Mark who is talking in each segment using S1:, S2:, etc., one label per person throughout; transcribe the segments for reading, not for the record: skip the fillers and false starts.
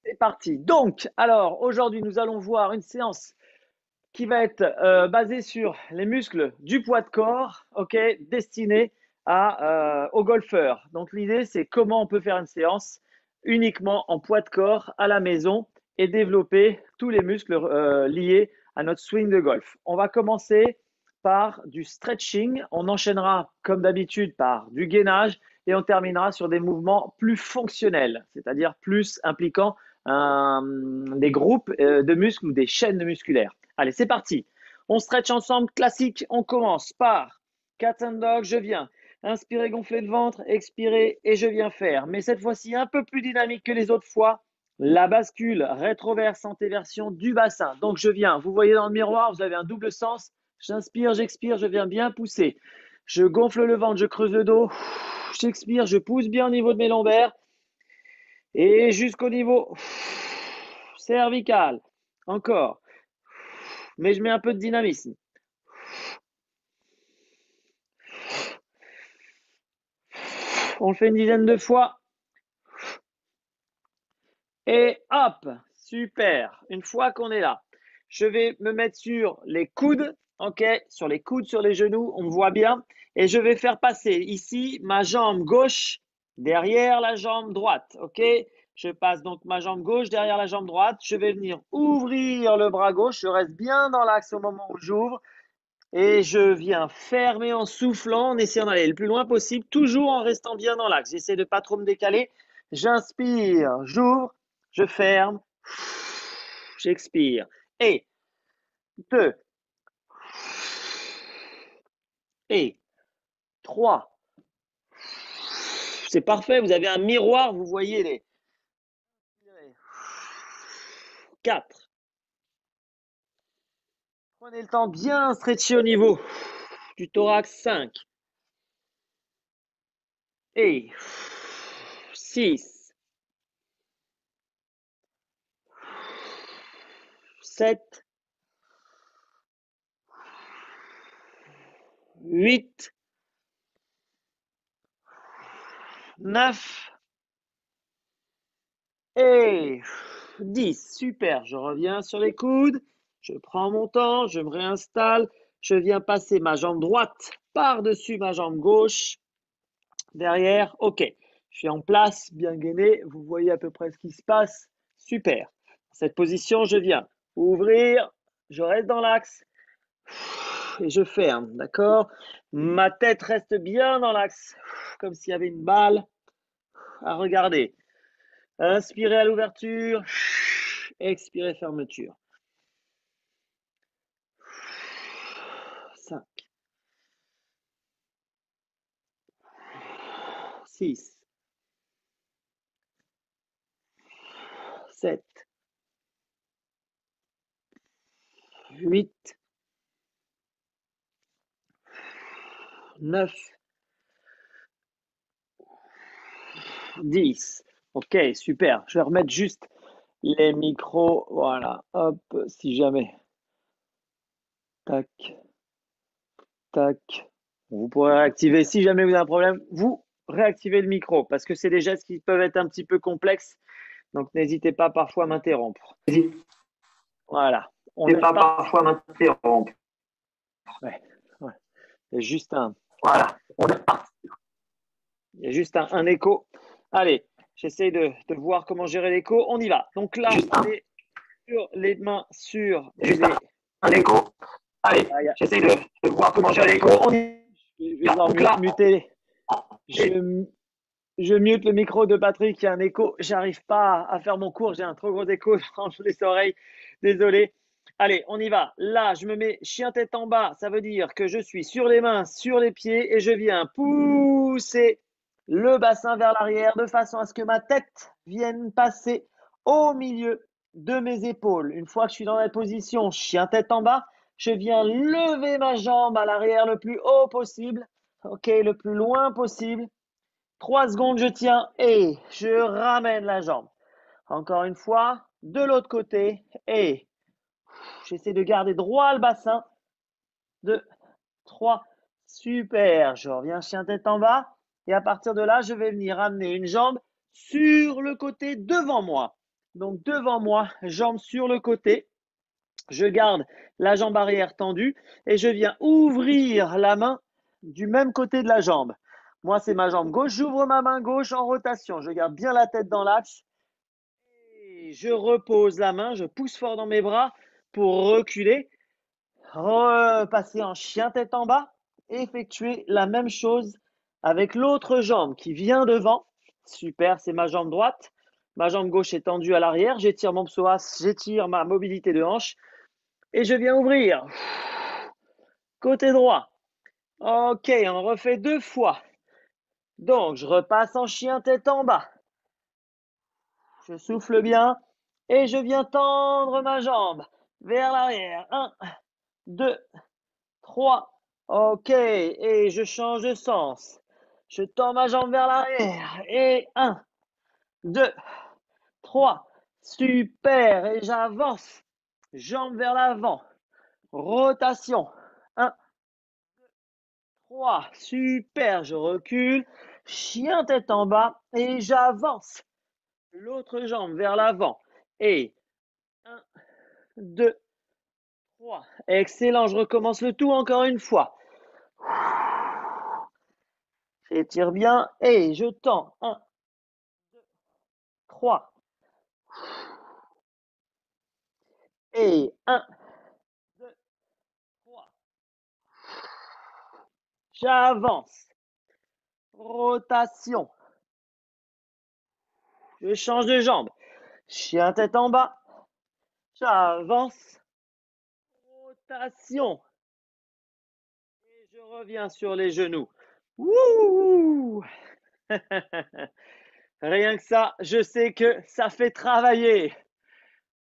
S1: C'est parti. Donc, alors, aujourd'hui, nous allons voir une séance qui va être basée sur les muscles du poids de corps, ok, destinée aux golfeurs. Donc, l'idée, c'est comment on peut faire une séance uniquement en poids de corps à la maison et développer tous les muscles liés à notre swing de golf. On va commencer par du stretching. On enchaînera, comme d'habitude, par du gainage et on terminera sur des mouvements plus fonctionnels, c'est-à-dire plus impliquant des groupes de muscles ou des chaînes musculaires. Allez, c'est parti. On stretch ensemble, classique. On commence par cat and dog, je viens. Inspirez, gonfler le ventre, expirez et je viens faire. Mais cette fois-ci, un peu plus dynamique que les autres fois. La bascule rétroverse antéversion du bassin. Donc je viens, vous voyez dans le miroir, vous avez un double sens. J'inspire, j'expire, je viens bien pousser. Je gonfle le ventre, je creuse le dos. J'expire, je pousse bien au niveau de mes lombaires. Et jusqu'au niveau cervical. Encore. Mais je mets un peu de dynamisme. On le fait une dizaine de fois. Et hop, super. Une fois qu'on est là, je vais me mettre sur les coudes, ok, sur les coudes, sur les genoux, on me voit bien. Et je vais faire passer ici ma jambe gauche derrière la jambe droite, ok. Je passe donc ma jambe gauche derrière la jambe droite. Je vais venir ouvrir le bras gauche. Je reste bien dans l'axe au moment où j'ouvre. Et je viens fermer en soufflant, en essayant d'aller le plus loin possible, toujours en restant bien dans l'axe. J'essaie de pas trop me décaler. J'inspire, j'ouvre, je ferme, j'expire. Et 2, et 3. C'est parfait, vous avez un miroir, vous voyez les 4. Prenez le temps bien stretcher au niveau du thorax. 5. Et 6. 7. 8. 9. Et 10, super, je reviens sur les coudes, je prends mon temps, je me réinstalle, je viens passer ma jambe droite par-dessus ma jambe gauche, derrière, ok, je suis en place, bien gainé, vous voyez à peu près ce qui se passe, super. Dans cette position, je viens ouvrir, je reste dans l'axe et je ferme, d'accord? Ma tête reste bien dans l'axe, comme s'il y avait une balle à regarder. Inspirez à l'ouverture, expirez fermeture. 5, 6, 7, 8, 9, 10. Ok, super. Je vais remettre juste les micros. Voilà, hop, si jamais. Tac, tac. Vous pourrez réactiver. Si jamais vous avez un problème, vous réactivez le micro parce que c'est des gestes qui peuvent être un petit peu complexes. Donc, n'hésitez pas parfois à m'interrompre. Voilà. On
S2: N'hésitez
S1: est
S2: pas
S1: pas.
S2: parfois à m'interrompre.
S1: Ouais, ouais. Il y a juste un,
S2: Voilà, on est parti.
S1: il y a juste un écho. Allez, j'essaie de voir comment gérer l'écho. On y va. Donc là,
S2: Juste
S1: on est sur les mains sur
S2: juste
S1: les.
S2: un écho. Allez,
S1: Ah,
S2: j'essaie de voir comment gérer l'écho. On y
S1: je vais
S2: va.
S1: devoir
S2: Donc là,
S1: muter.
S2: et
S1: Je, je mute le micro de Patrick. Il y a un écho. J'arrive pas à faire mon cours. J'ai un trop gros écho dans les oreilles. Désolé. Allez, on y va. Là, je me mets chien tête en bas. Ça veut dire que je suis sur les mains, sur les pieds et je viens pousser le bassin vers l'arrière de façon à ce que ma tête vienne passer au milieu de mes épaules. Une fois que je suis dans la position chien tête en bas, je viens lever ma jambe à l'arrière le plus haut possible. Ok, le plus loin possible. 3 secondes, je tiens et je ramène la jambe. Encore une fois, de l'autre côté et j'essaie de garder droit le bassin. 2, 3, super. Je reviens chien tête en bas et à partir de là, je vais venir amener une jambe sur le côté devant moi. Donc devant moi, jambes sur le côté. Je garde la jambe arrière tendue et je viens ouvrir la main du même côté de la jambe. Moi, c'est ma jambe gauche. J'ouvre ma main gauche en rotation. Je garde bien la tête dans l'axe. Et je repose la main. Je pousse fort dans mes bras pour reculer. Repasser en chien tête en bas. Effectuer la même chose avec l'autre jambe qui vient devant. Super, c'est ma jambe droite. Ma jambe gauche est tendue à l'arrière. J'étire mon psoas, j'étire ma mobilité de hanche. Et je viens ouvrir. Côté droit. Ok, on refait 2 fois. Donc, je repasse en chien tête en bas. Je souffle bien et je viens tendre ma jambe vers l'arrière. 1, 2, 3. Ok, et je change de sens. Je tends ma jambe vers l'arrière. Et 1, 2, 3. Super, et j'avance. Jambe vers l'avant. Rotation. 1, 3, super, je recule, chien tête en bas et j'avance. L'autre jambe vers l'avant. Et 1, 2, 3. Excellent, je recommence le tout encore une fois. J'étire bien et je tends. 1, 2, 3. Et 1, 2, 3. J'avance. Rotation. Je change de jambe. Chien tête en bas. J'avance. Rotation. Et je reviens sur les genoux. Wouh! Rien que ça, je sais que ça fait travailler.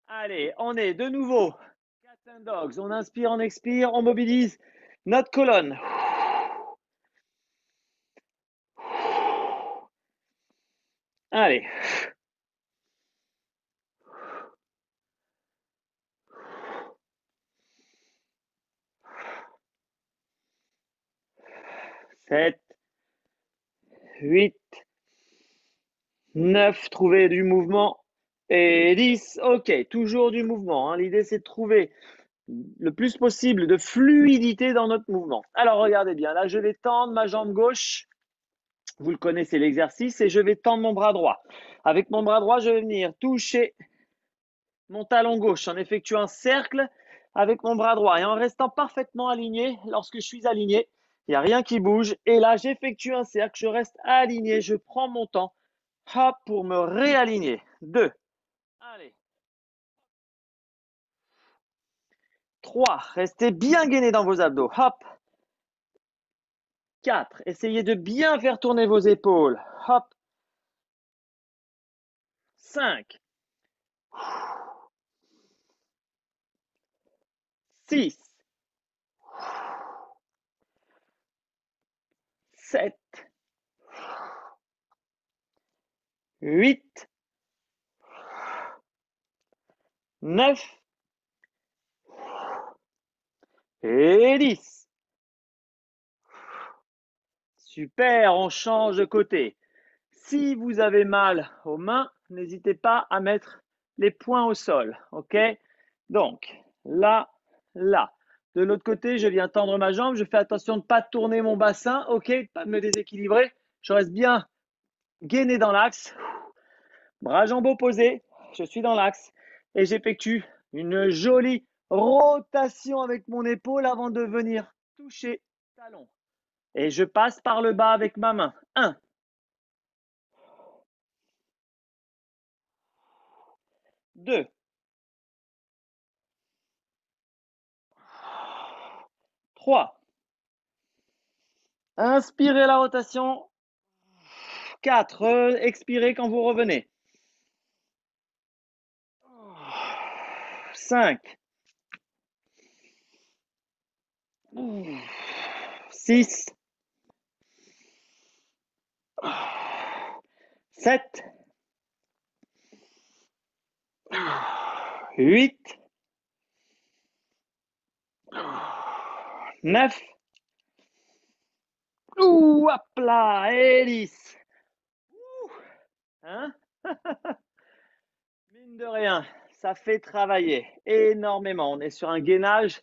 S1: Allez, on est de nouveau. Cats and dogs. On inspire, on expire, on mobilise notre colonne. Allez. Sept, 8, 9, trouver du mouvement. Et 10, ok, toujours du mouvement. L'idée, c'est de trouver le plus possible de fluidité dans notre mouvement. Alors, regardez bien, là, je vais tendre ma jambe gauche. Vous le connaissez l'exercice et je vais tendre mon bras droit. Avec mon bras droit, je vais venir toucher mon talon gauche en effectuant un cercle avec mon bras droit et en restant parfaitement aligné. Lorsque je suis aligné, il n'y a rien qui bouge. Et là, j'effectue un cercle, je reste aligné, je prends mon temps hop, pour me réaligner. 2. Allez. 3. Restez bien gainé dans vos abdos. Hop. 4. Essayez de bien faire tourner vos épaules. Hop. 5. 6. 7. 8. 9. Et 10. Super, on change de côté. Si vous avez mal aux mains, n'hésitez pas à mettre les poings au sol. Ok? Donc, là, là. De l'autre côté, je viens tendre ma jambe. Je fais attention de ne pas tourner mon bassin. Ok? De ne pas me déséquilibrer. Je reste bien gainé dans l'axe. Bras jambes opposés. Je suis dans l'axe. Et j'effectue une jolie rotation avec mon épaule avant de venir toucher talon. Et je passe par le bas avec ma main. 1, 2, 3. Inspirez la rotation. 4. Expirez quand vous revenez. 5. 6. 7. 8. 9. Hop là, hélice. Hein? Mine de rien, ça fait travailler énormément. On est sur un gainage,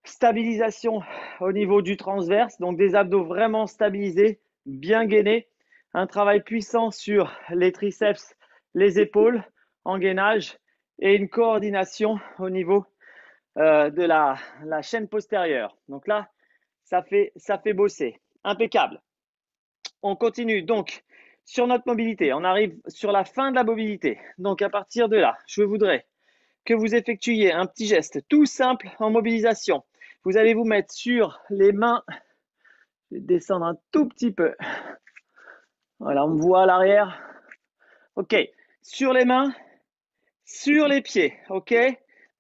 S1: stabilisation au niveau du transverse, donc des abdos vraiment stabilisés, bien gainés. Un travail puissant sur les triceps, les épaules en gainage et une coordination au niveau de la chaîne postérieure. Donc là, ça fait bosser. Impeccable. On continue donc sur notre mobilité. On arrive sur la fin de la mobilité. Donc à partir de là, je voudrais que vous effectuiez un petit geste tout simple en mobilisation. Vous allez vous mettre sur les mains. Je vais descendre un tout petit peu. Voilà, on me voit à l'arrière. OK. Sur les mains, sur les pieds. OK.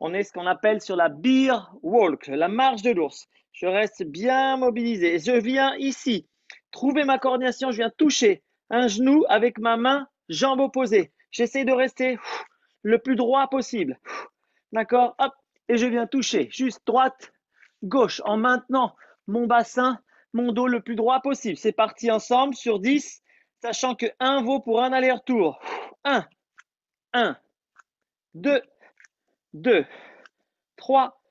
S1: On est ce qu'on appelle sur la bear walk, la marche de l'ours. Je reste bien mobilisé. Je viens ici trouver ma coordination. Je viens toucher un genou avec ma main, jambe opposée. J'essaie de rester le plus droit possible. D'accord? Hop. Et je viens toucher juste droite, gauche en maintenant mon bassin, mon dos le plus droit possible. C'est parti ensemble sur 10, sachant que 1 vaut pour un aller-retour. 1, 1, 2, 2, 3,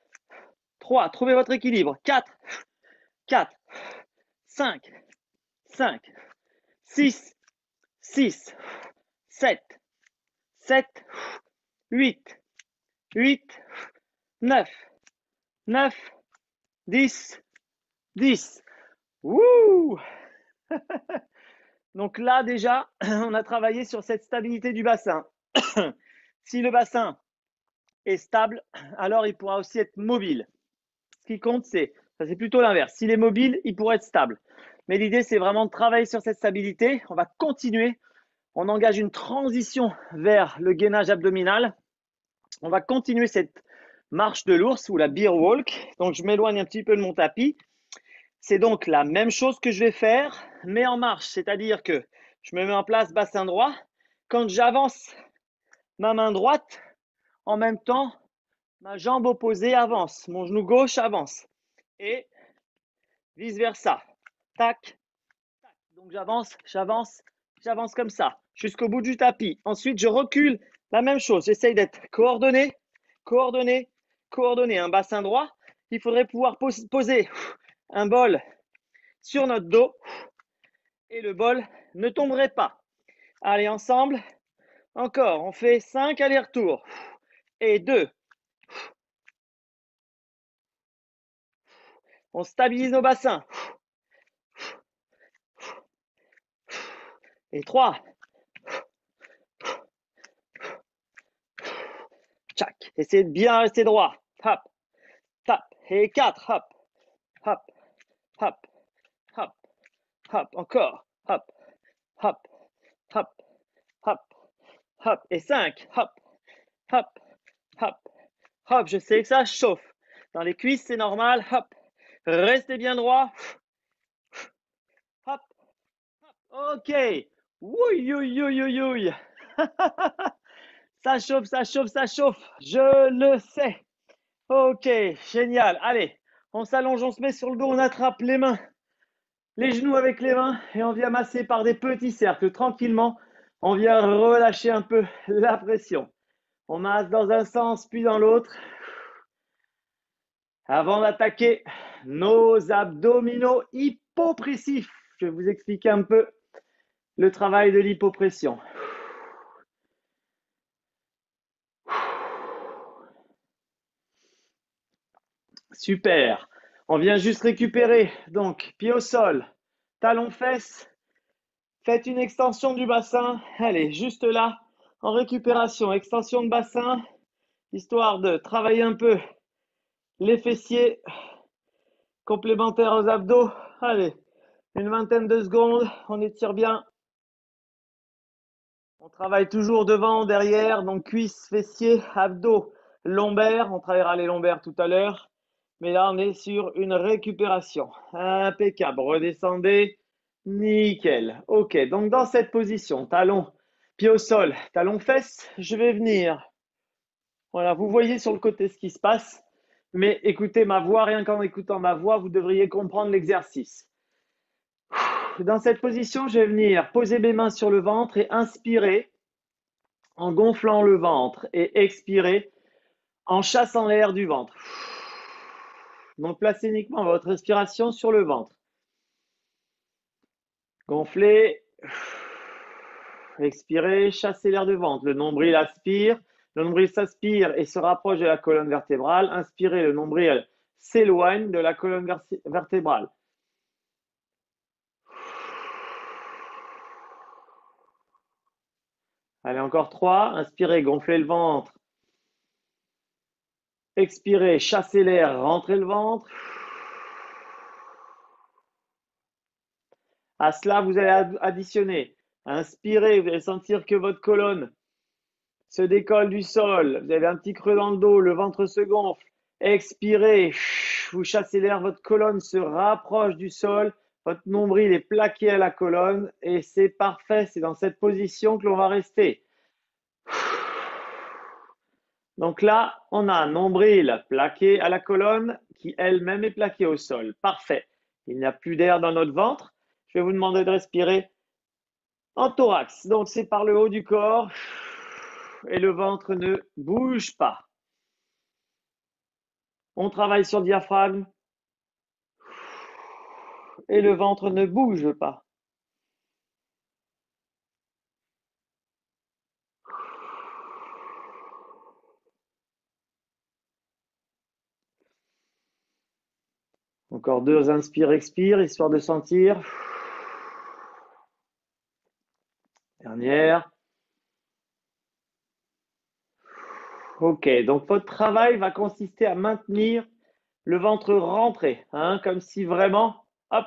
S1: 3. Trouvez votre équilibre. 4, 4, 5, 5, 6, 6, 7, 7, 8, 8, 9, 9, 10, 10. Wouh! Donc là, déjà, on a travaillé sur cette stabilité du bassin. Si le bassin est stable, alors il pourra aussi être mobile. Ce qui compte, c'est plutôt l'inverse. S'il est mobile, il pourra être stable. Mais l'idée, c'est vraiment de travailler sur cette stabilité. On va continuer. On engage une transition vers le gainage abdominal. On va continuer cette marche de l'ours ou la bear walk. Donc, je m'éloigne un petit peu de mon tapis. C'est donc la même chose que je vais faire, mais en marche. C'est-à-dire que je me mets en place bassin droit. Quand j'avance ma main droite, en même temps, ma jambe opposée avance. Mon genou gauche avance. Et vice-versa. Tac, tac. Donc j'avance, j'avance, j'avance comme ça, jusqu'au bout du tapis. Ensuite, je recule. La même chose. J'essaye d'être coordonné, coordonné, coordonné. Un bassin droit. Il faudrait pouvoir poser un bol sur notre dos et le bol ne tomberait pas. Allez, ensemble. Encore, on fait 5 allers-retours. Et 2. On stabilise nos bassins. Et 3. Tchac. Essayez de bien rester droit. Hop, hop. Et 4. Hop, hop, hop, hop, hop. Encore. Hop, hop, hop, hop, hop. Et 5. Hop, hop, hop, hop. Je sais que ça chauffe. Dans les cuisses, c'est normal. Hop. Restez bien droit. Hop, hop. OK. Oui, oui, oui, oui, oui. Ça chauffe, ça chauffe, ça chauffe. Je le sais. OK, génial. Allez, on s'allonge, on se met sur le dos, on attrape les mains, les genoux avec les mains et on vient masser par des petits cercles tranquillement. On vient relâcher un peu la pression. On masse dans un sens puis dans l'autre. Avant d'attaquer nos abdominaux hypopressifs, je vais vous expliquer un peu le travail de l'hypopression. Super. On vient juste récupérer. Donc, pied au sol, talons fesses. Faites une extension du bassin. Allez, juste là, en récupération, extension de bassin, histoire de travailler un peu les fessiers complémentaires aux abdos. Allez, une vingtaine de secondes, on étire bien. On travaille toujours devant, derrière, donc cuisses, fessiers, abdos, lombaires. On travaillera les lombaires tout à l'heure. Mais là, on est sur une récupération. Impeccable. Redescendez. Nickel. OK. Donc, dans cette position, talon, pied au sol, talon, fesses, je vais venir. Voilà, vous voyez sur le côté ce qui se passe. Mais écoutez ma voix, rien qu'en écoutant ma voix, vous devriez comprendre l'exercice. Dans cette position, je vais venir poser mes mains sur le ventre et inspirer. en gonflant le ventre et expirez en chassant l'air du ventre. Donc, placez uniquement votre respiration sur le ventre. Gonflez, expirez, chassez l'air du ventre. Le nombril aspire, le nombril s'aspire et se rapproche de la colonne vertébrale. Inspirez, le nombril s'éloigne de la colonne vertébrale. Allez, encore 3. Inspirez, gonflez le ventre. Expirez, chassez l'air, rentrez le ventre. À cela, vous allez additionner. Inspirez, vous allez sentir que votre colonne se décolle du sol. Vous avez un petit creux dans le dos, le ventre se gonfle. Expirez, vous chassez l'air, votre colonne se rapproche du sol. Votre nombril est plaqué à la colonne et c'est parfait. C'est dans cette position que l'on va rester. Donc là, on a un nombril plaqué à la colonne qui elle-même est plaquée au sol. Parfait. Il n'y a plus d'air dans notre ventre. Je vais vous demander de respirer en thorax. Donc c'est par le haut du corps et le ventre ne bouge pas. On travaille sur le diaphragme et le ventre ne bouge pas. Encore 2 inspire, expire, histoire de sentir. Dernière. Ok, donc votre travail va consister à maintenir le ventre rentré, hein, comme si vraiment, hop,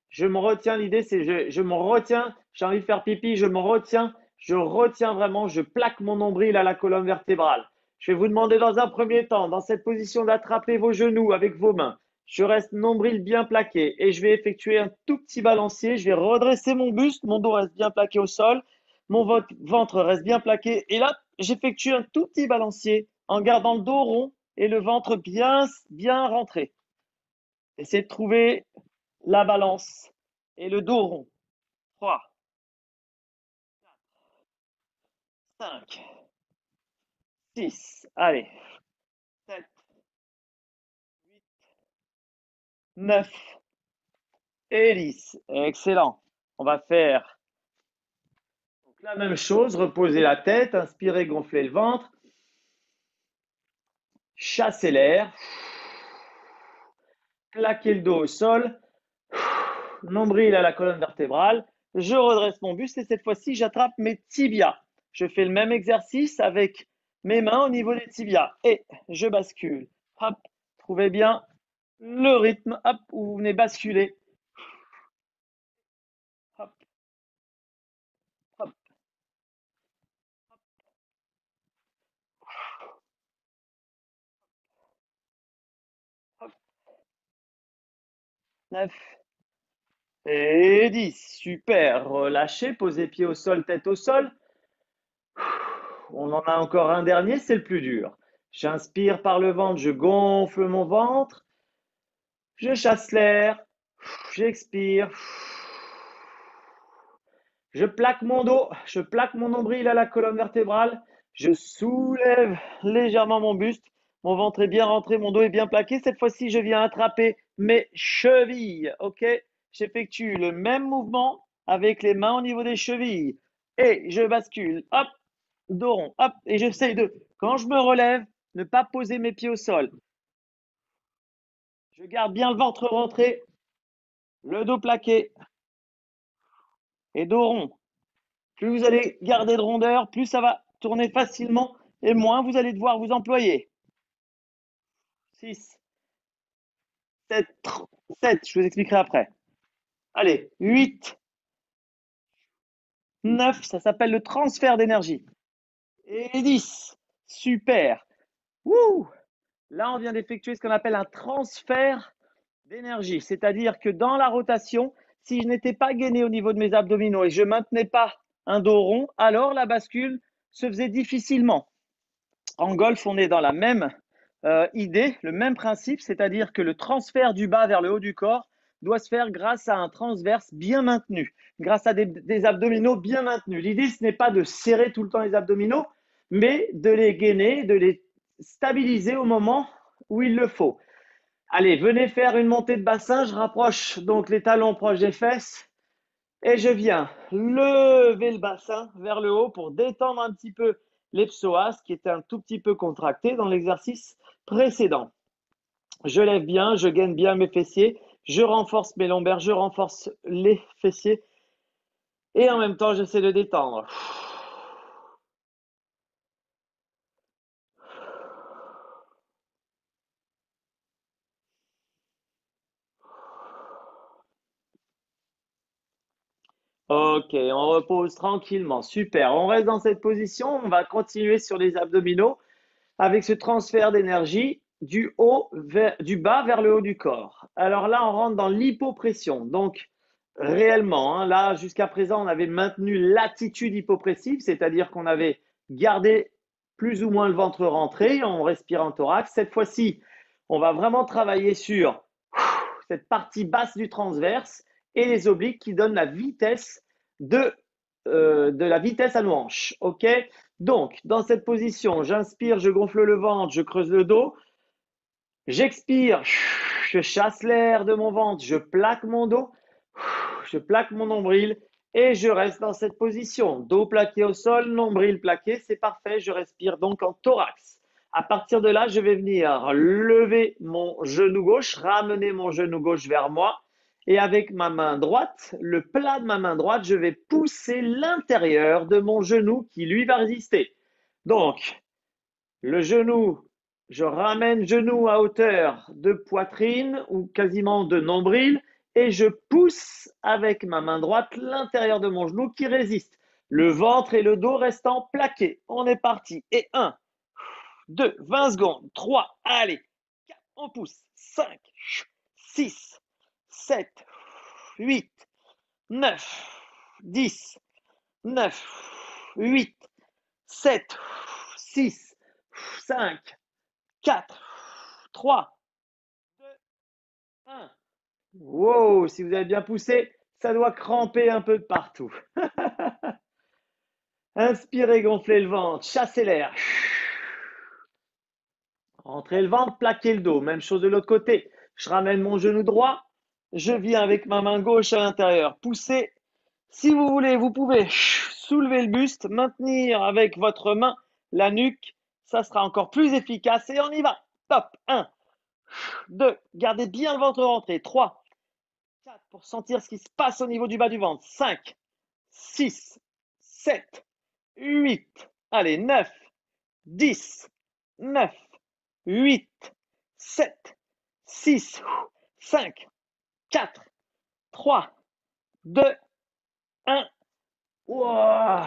S1: je me retiens. L'idée, c'est je me retiens, j'ai envie de faire pipi, je retiens vraiment, je plaque mon nombril à la colonne vertébrale. Je vais vous demander dans un premier temps, dans cette position, d'attraper vos genoux avec vos mains. Je reste nombril bien plaqué et je vais effectuer un tout petit balancier. Je vais redresser mon buste, mon dos reste bien plaqué au sol, mon ventre reste bien plaqué. Et là, j'effectue un tout petit balancier en gardant le dos rond et le ventre bien rentré. Essayez de trouver la balance et le dos rond. 3, 5, 6, allez, 7, 8, 9 et 10. Excellent. On va faire donc la même chose, reposer la tête, inspirer, gonfler le ventre, chasser l'air, plaquer le dos au sol, nombril à la colonne vertébrale, je redresse mon buste et cette fois-ci, j'attrape mes tibias. Je fais le même exercice avec mes mains au niveau des tibias et je bascule. Hop, trouvez bien le rythme, hop, où vous venez basculer. Hop, hop, hop, 9 et 10. Super, relâchez, posez pied au sol, tête au sol. On en a encore un dernier, c'est le plus dur. J'inspire par le ventre, je gonfle mon ventre. Je chasse l'air, j'expire. Je plaque mon dos, je plaque mon nombril à la colonne vertébrale. Je soulève légèrement mon buste. Mon ventre est bien rentré, mon dos est bien plaqué. Cette fois-ci, je viens attraper mes chevilles. Ok, j'effectue le même mouvement avec les mains au niveau des chevilles. Et je bascule. Hop, dos rond. Hop, et j'essaie de, quand je me relève, ne pas poser mes pieds au sol. Je garde bien le ventre rentré, le dos plaqué et dos rond. Plus vous allez garder de rondeur, plus ça va tourner facilement et moins vous allez devoir vous employer. 6, 7, 7, je vous expliquerai après. Allez, 8, 9, ça s'appelle le transfert d'énergie. Et 10, super. Wouh! Là, on vient d'effectuer ce qu'on appelle un transfert d'énergie. C'est-à-dire que dans la rotation, si je n'étais pas gainé au niveau de mes abdominaux et je ne maintenais pas un dos rond, alors la bascule se faisait difficilement. En golf, on est dans la même idée, le même principe, c'est-à-dire que le transfert du bas vers le haut du corps doit se faire grâce à un transverse bien maintenu, grâce à des abdominaux bien maintenus. L'idée, ce n'est pas de serrer tout le temps les abdominaux, mais de les gainer, de les stabiliser au moment où il le faut. Allez, venez faire une montée de bassin. Je rapproche donc les talons proches des fesses et je viens lever le bassin vers le haut pour détendre un petit peu les psoas qui étaient un tout petit peu contractés dans l'exercice précédent. Je lève bien, je gaine bien mes fessiers, je renforce mes lombaires, je renforce les fessiers et en même temps, j'essaie de détendre. Ok, on repose tranquillement. Super. On reste dans cette position. On va continuer sur les abdominaux avec ce transfert d'énergie du bas vers le haut du corps. Alors là, on rentre dans l'hypopression. Donc, réellement, hein, là, jusqu'à présent, on avait maintenu l'attitude hypopressive, c'est-à-dire qu'on avait gardé plus ou moins le ventre rentré, on respire en thorax. Cette fois-ci, on va vraiment travailler sur cette partie basse du transverse et les obliques qui donnent la vitesse de la vitesse à nos hanches. OK? Donc, dans cette position, j'inspire, je gonfle le ventre, je creuse le dos. J'expire, je chasse l'air de mon ventre, je plaque mon dos, je plaque mon nombril et je reste dans cette position. Dos plaqué au sol, nombril plaqué, c'est parfait. Je respire donc en thorax. À partir de là, je vais venir lever mon genou gauche, ramener mon genou gauche vers moi. Et avec ma main droite, le plat de ma main droite, je vais pousser l'intérieur de mon genou qui lui va résister. Donc, le genou, je ramène genou à hauteur de poitrine ou quasiment de nombril et je pousse avec ma main droite l'intérieur de mon genou qui résiste. Le ventre et le dos restant plaqués. On est parti. Et 1, 2, 20 secondes. 3, allez. 4, on pousse. 5, 6, 7, 8, 9, 10, 9, 8, 7, 6, 5, 4, 3, 2, 1. Wow, si vous avez bien poussé, ça doit cramper un peu de partout. Inspirez, gonflez le ventre, chassez l'air. Rentrez le ventre, plaquez le dos. Même chose de l'autre côté. Je ramène mon genou droit. Je viens avec ma main gauche à l'intérieur. Poussez. Si vous voulez, vous pouvez soulever le buste, maintenir avec votre main la nuque. Ça sera encore plus efficace. Et on y va. Top. 1, 2. Gardez bien le ventre rentré. 3, 4 pour sentir ce qui se passe au niveau du bas du ventre. 5, 6, 7, 8. Allez, 9, 10, 9, 8, 7, 6, 5, 4, 3, 2, 1. Wow.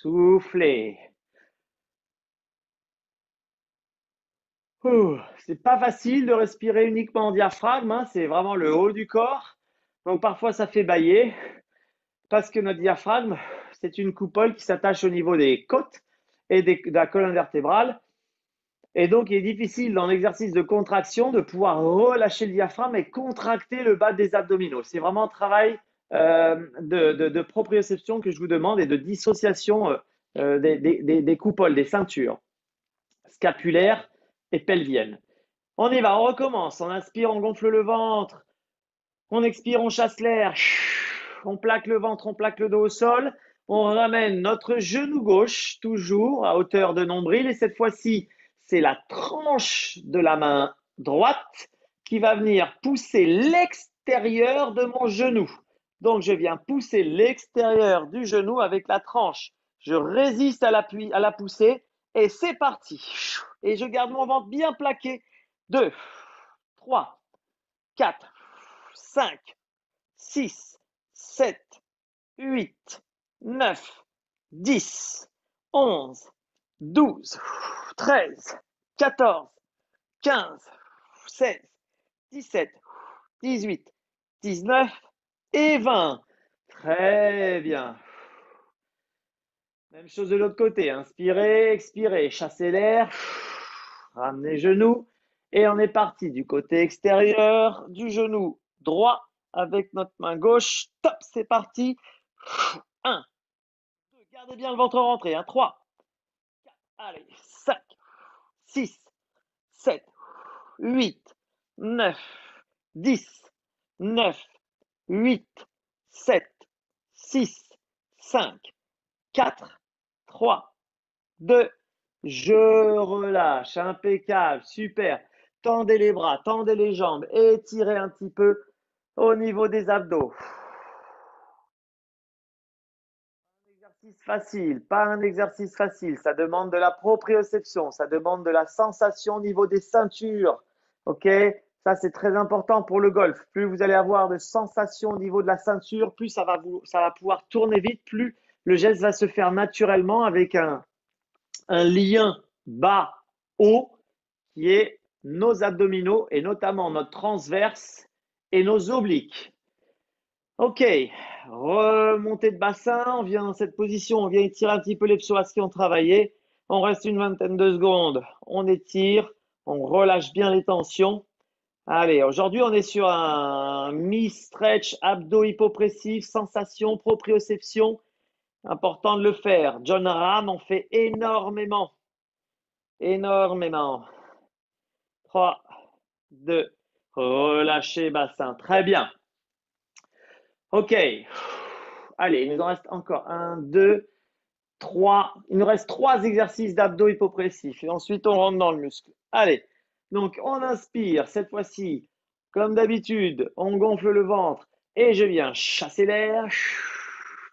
S1: Soufflez. C'est pas facile de respirer uniquement en diaphragme, hein, c'est vraiment le haut du corps. Donc parfois ça fait bâiller parce que notre diaphragme, c'est une coupole qui s'attache au niveau des côtes et de la colonne vertébrale. Et donc il est difficile dans l'exercice de contraction de pouvoir relâcher le diaphragme et contracter le bas des abdominaux. C'est vraiment un travail de proprioception que je vous demande et de dissociation des coupoles, des ceintures scapulaires et pelviennes. On y va, on recommence. On inspire, on gonfle le ventre. On expire, on chasse l'air. On plaque le ventre, on plaque le dos au sol. On ramène notre genou gauche, toujours à hauteur de nombril. Et cette fois-ci, c'est la tranche de la main droite qui va venir pousser l'extérieur de mon genou. Donc, je viens pousser l'extérieur du genou avec la tranche. Je résiste à la poussée et c'est parti. Et je garde mon ventre bien plaqué. 2, 3, 4, 5, 6, 7, 8, 9, 10, 11, 12, 13, 14, 15, 16, 17, 18, 19 et 20. Très bien. Même chose de l'autre côté. Inspirez, expirez, chassez l'air. Ramenez genoux. Et on est parti du côté extérieur du genou droit avec notre main gauche. Top, c'est parti. 1, 2, gardez bien le ventre rentré. 3, 4, allez, 5, 6, 7, 8, 9, 10, 9, 8, 7, 6, 5, 4, 3, 2, je relâche. Impeccable, super. Tendez les bras, tendez les jambes, étirez un petit peu au niveau des abdos. Pas un exercice facile, ça demande de la proprioception, ça demande de la sensation au niveau des ceintures. Ok, ça c'est très important pour le golf. Plus vous allez avoir de sensations au niveau de la ceinture, plus ça va pouvoir tourner vite, plus le geste va se faire naturellement avec un lien bas-haut qui est nos abdominaux et notamment notre transverse et nos obliques. Ok, remontée de bassin, on vient dans cette position, on vient étirer un petit peu les psoas qui ont travaillé. On reste une vingtaine de secondes, on étire, on relâche bien les tensions. Allez, aujourd'hui on est sur un mi-stretch abdo-hypopressif, sensation, proprioception. Important de le faire. John Ram en fait énormément. Énormément. 3, 2, relâchez bassin. Très bien. Ok. Allez, il nous en reste encore 1, 2, 3. Il nous reste 3 exercices d'abdos hypopressifs. Et ensuite, on rentre dans le muscle. Allez. Donc, on inspire. Cette fois-ci, comme d'habitude, on gonfle le ventre. Et je viens chasser l'air.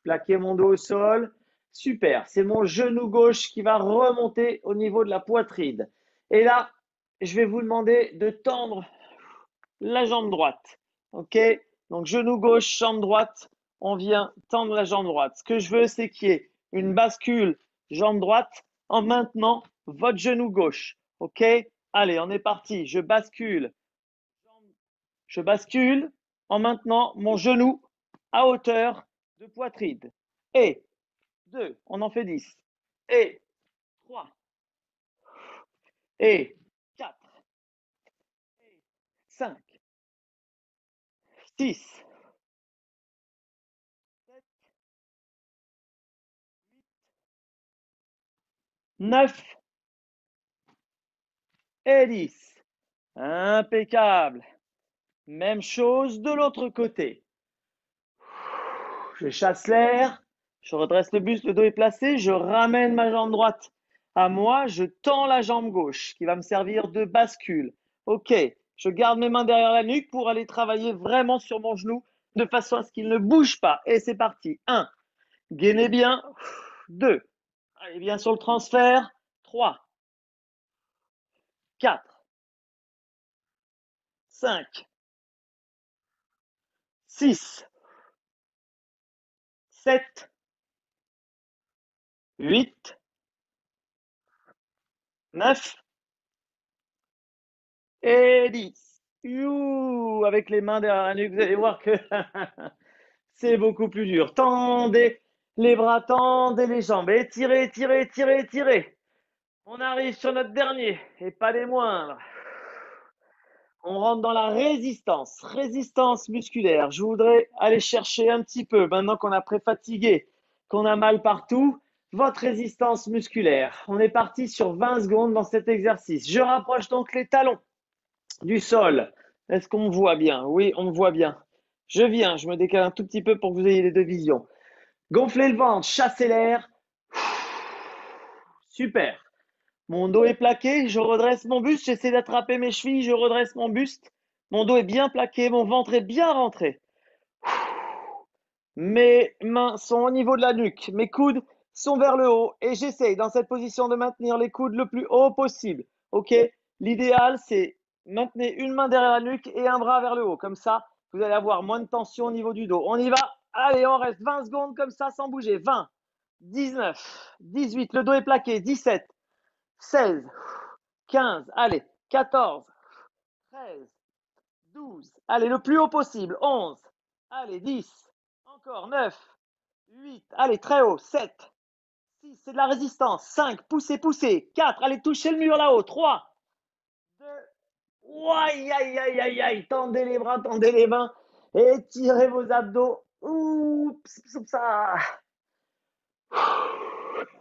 S1: Plaquer mon dos au sol. Super. C'est mon genou gauche qui va remonter au niveau de la poitrine. Et là, je vais vous demander de tendre la jambe droite. Ok? Donc, genou gauche, jambe droite. On vient tendre la jambe droite. Ce que je veux, c'est qu'il y ait une bascule jambe droite en maintenant votre genou gauche. Ok? Allez, on est parti. Je bascule. Je bascule en maintenant mon genou à hauteur de poitrine. Et 2, on en fait 10. Et 3. Et 4. Et 5. 6. 7. 9 et 10. Impeccable. Même chose de l'autre côté. Je chasse l'air, je redresse le buste, le dos est placé, je ramène ma jambe droite à moi, je tends la jambe gauche qui va me servir de bascule. Ok, je garde mes mains derrière la nuque pour aller travailler vraiment sur mon genou de façon à ce qu'il ne bouge pas. Et c'est parti. 1, gainez bien. 2, allez bien sur le transfert. 3, 4, 5, 6, 7, 8, 9 et 10. Youh, avec les mains derrière la nuque, vous allez voir que c'est beaucoup plus dur. Tendez les bras, tendez les jambes. Étirez, étirez, étirez, étirez. On arrive sur notre dernier et pas les moindres. On rentre dans la résistance, résistance musculaire. Je voudrais aller chercher un petit peu, maintenant qu'on a pré-fatigué, qu'on a mal partout, votre résistance musculaire. On est parti sur 20 secondes dans cet exercice. Je rapproche donc les talons du sol. Est-ce qu'on me voit bien? Oui, on me voit bien. Je viens, je me décale un tout petit peu pour que vous ayez les deux visions. Gonflez le ventre, chassez l'air. Super. Mon dos est plaqué, je redresse mon buste, j'essaie d'attraper mes chevilles, je redresse mon buste. Mon dos est bien plaqué, mon ventre est bien rentré. Mes mains sont au niveau de la nuque, mes coudes sont vers le haut et j'essaie dans cette position de maintenir les coudes le plus haut possible. Ok? L'idéal, c'est maintenir une main derrière la nuque et un bras vers le haut. Comme ça, vous allez avoir moins de tension au niveau du dos. On y va. Allez, on reste 20 secondes comme ça sans bouger. 20, 19, 18, le dos est plaqué. 17, 16, 15, allez, 14, 13, 12, allez, le plus haut possible. 11, allez, 10, encore 9, 8, allez, très haut. 7, 6, c'est de la résistance. 5, poussez, poussez. 4, allez, touchez le mur là-haut. 3, 2, Aïe, aïe, aïe, aïe, aïe. Tendez les bras, tendez les mains. Étirez vos abdos. Oups, ça.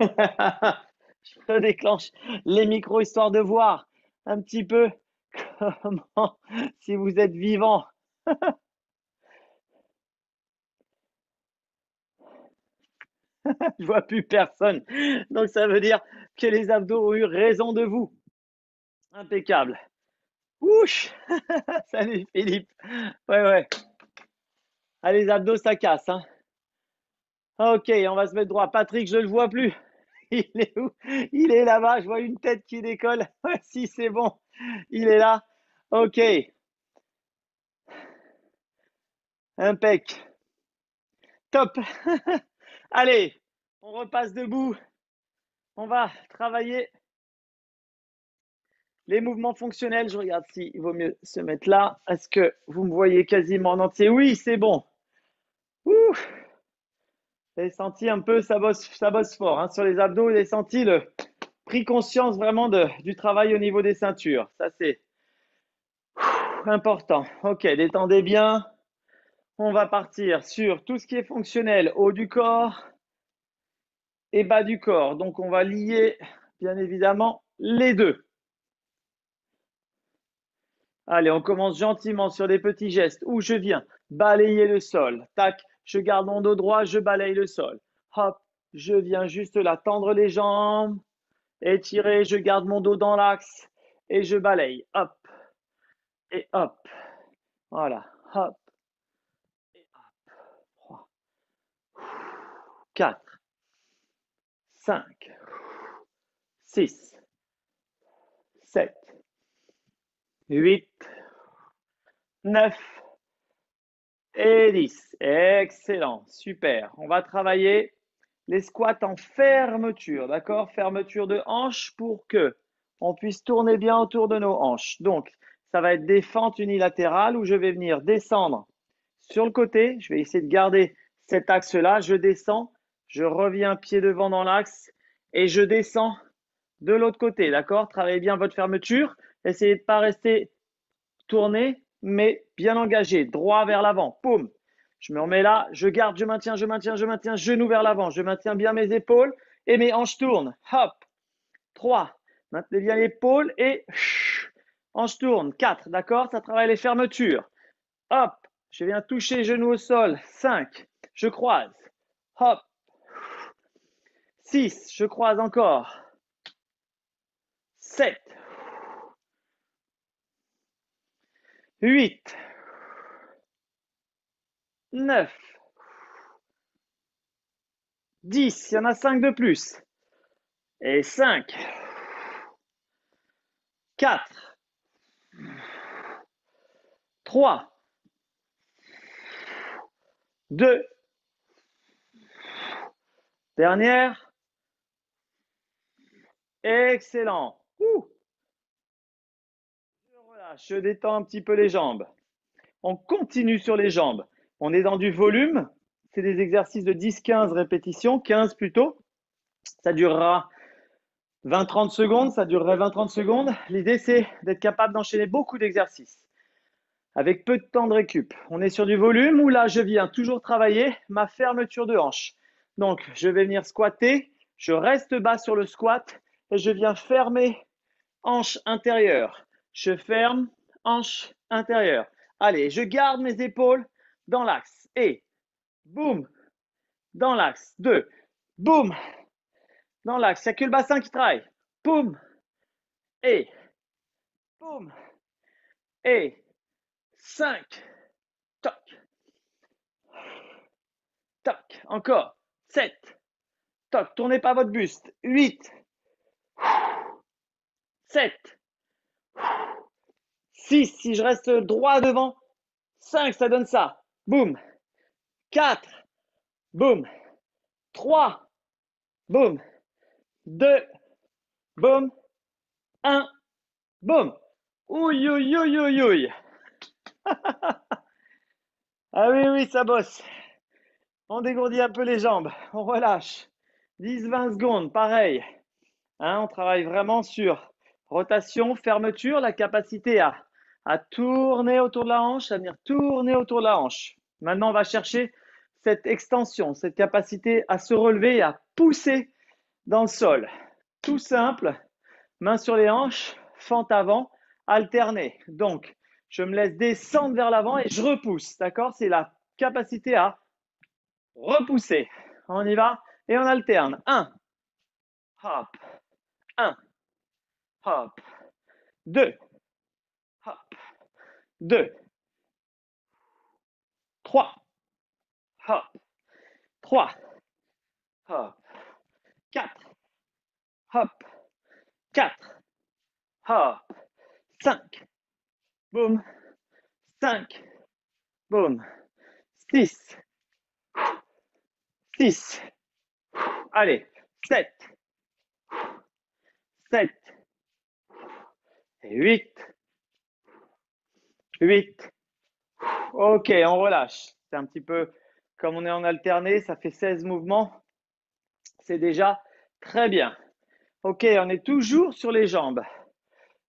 S1: Je déclenche les micros histoire de voir un petit peu comment, si vous êtes vivant. Je vois plus personne. Donc ça veut dire que les abdos ont eu raison de vous. Impeccable. Ouch. Salut Philippe. Ouais, ouais. Ah, les abdos, ça casse, hein. Ok, on va se mettre droit. Patrick, je ne le vois plus. Il est où? Il est là-bas. Je vois une tête qui décolle. Si, c'est bon. Il est là. Ok. Impec. Top. Allez, on repasse debout. On va travailler les mouvements fonctionnels. Je regarde s'il vaut mieux se mettre là. Est-ce que vous me voyez quasiment en entier? Oui, c'est bon. Ouh. Vous avez senti un peu, ça bosse fort, hein. Sur les abdos, vous avez senti pris conscience vraiment du travail au niveau des ceintures. Ça, c'est important. Ok, détendez bien. On va partir sur tout ce qui est fonctionnel, haut du corps et bas du corps. Donc, on va lier, bien évidemment, les deux. Allez, on commence gentiment sur des petits gestes où je viens balayer le sol. Tac, je garde mon dos droit, je balaye le sol. Hop, je viens juste là tendre les jambes, étirer, je garde mon dos dans l'axe et je balaye. Hop et hop. Voilà, hop et hop. 3, 4, 5, 6, 7, 8, 9 et 10. Excellent, super. On va travailler les squats en fermeture, d'accord? Fermeture de hanches pour que on puisse tourner bien autour de nos hanches. Donc, ça va être des fentes unilatérales où je vais venir descendre sur le côté. Je vais essayer de garder cet axe-là. Je descends, je reviens pied devant dans l'axe et je descends de l'autre côté, d'accord? Travaillez bien votre fermeture. Essayez de ne pas rester tourné, mais bien engagé, droit vers l'avant. Poum. Je me remets là, je garde, je maintiens, genou vers l'avant. Je maintiens bien mes épaules et mes hanches tournent. Hop. 3. Maintenez bien l'épaule et hanches tournent. 4. D'accord? Ça travaille les fermetures. Hop. Je viens toucher genou au sol. 5. Je croise. Hop. 6. Je croise encore. 7. 8. 9. 10. Il y en a 5 de plus. Et 5. 4. 3. 2. Dernière. Excellent. Ouh. Je relâche, je détends un petit peu les jambes. On continue sur les jambes. On est dans du volume. C'est des exercices de 10-15 répétitions, 15 plutôt. Ça durera 20-30 secondes. Ça durerait 20-30 secondes. L'idée, c'est d'être capable d'enchaîner beaucoup d'exercices avec peu de temps de récup. On est sur du volume où là, je viens toujours travailler ma fermeture de hanche. Donc, je vais venir squatter. Je reste bas sur le squat et je viens fermer hanche intérieure. Je ferme hanche intérieure. Allez, je garde mes épaules dans l'axe. Et boum, dans l'axe. 2, boum, dans l'axe. Il n'y a que le bassin qui travaille. Boum, et boum, et 5. Toc, toc. Encore. 7. Toc, tournez pas votre buste. 8. 7. 6. Si je reste droit devant. 5, ça donne ça. Boum. 4. Boum. 3. Boum. 2. Boum. 1. Boum. Ouille, ouille, ouille, ouille, ouille. Ah oui, oui, ça bosse. On dégourdit un peu les jambes. On relâche. 10-20 secondes, pareil. Hein, on travaille vraiment sur rotation, fermeture, la capacité à à tourner autour de la hanche, à venir tourner autour de la hanche. Maintenant, on va chercher cette extension, cette capacité à se relever et à pousser dans le sol. Tout simple, main sur les hanches, fente avant, alterner. Donc, je me laisse descendre vers l'avant et je repousse. D'accord? C'est la capacité à repousser. On y va et on alterne. 1, hop, 1, hop, 2, hop, 2, 3, hop, 3, hop, 4, hop, 4, hop, 5, boum, 5, boum, 6, 6, allez, 7, 7, et 8, 8. Ok, on relâche. C'est un petit peu comme on est en alterné, ça fait 16 mouvements. C'est déjà très bien. Ok, on est toujours sur les jambes,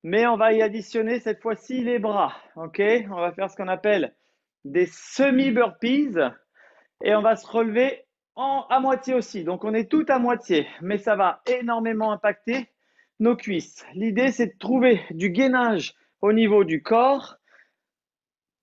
S1: mais on va y additionner cette fois-ci les bras. Ok, on va faire ce qu'on appelle des semi-burpees et on va se relever à moitié aussi. Donc on est tout à moitié, mais ça va énormément impacter nos cuisses. L'idée, c'est de trouver du gainage au niveau du corps,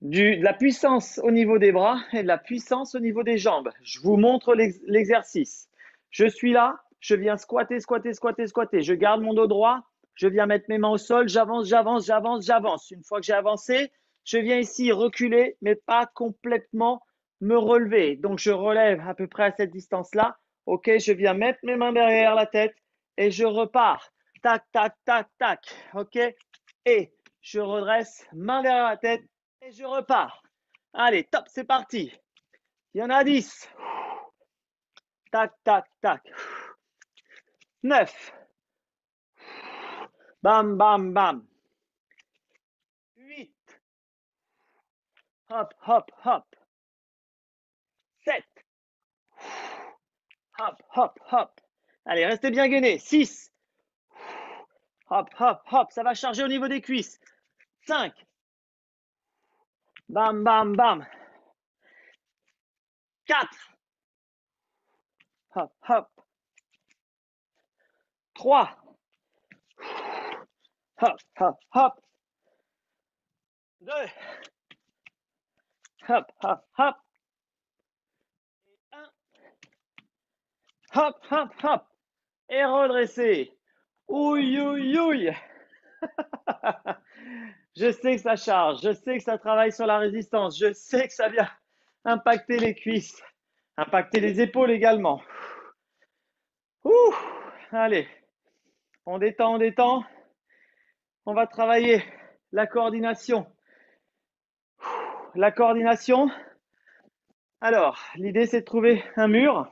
S1: de la puissance au niveau des bras et de la puissance au niveau des jambes. Je vous montre l'exercice. Je suis là, je viens squatter, squatter, squatter, squatter. Je garde mon dos droit, je viens mettre mes mains au sol, j'avance, j'avance, j'avance, j'avance. Une fois que j'ai avancé, je viens ici reculer, mais pas complètement me relever. Donc, je relève à peu près à cette distance-là. Ok, je viens mettre mes mains derrière la tête et je repars. Tac, tac, tac, tac. Ok, et je redresse, main derrière la tête et je repars. Allez, top, c'est parti. Il y en a 10. Tac, tac, tac. 9. Bam, bam, bam. 8. Hop, hop, hop. 7. Hop, hop, hop. Allez, restez bien gainés. 6. Hop, hop, hop. Ça va charger au niveau des cuisses. 5. Bam, bam, bam. 4. Hop, hop. 3. Hop, hop, hop. 2. Hop, hop, hop. Et 1. Hop, hop, hop. Et redresser. Ouille, ouille, ouille. Je sais que ça charge, je sais que ça travaille sur la résistance, je sais que ça vient impacter les cuisses, impacter les épaules également. Ouh, allez, on détend, on détend. On va travailler la coordination. La coordination. Alors, l'idée, c'est de trouver un mur,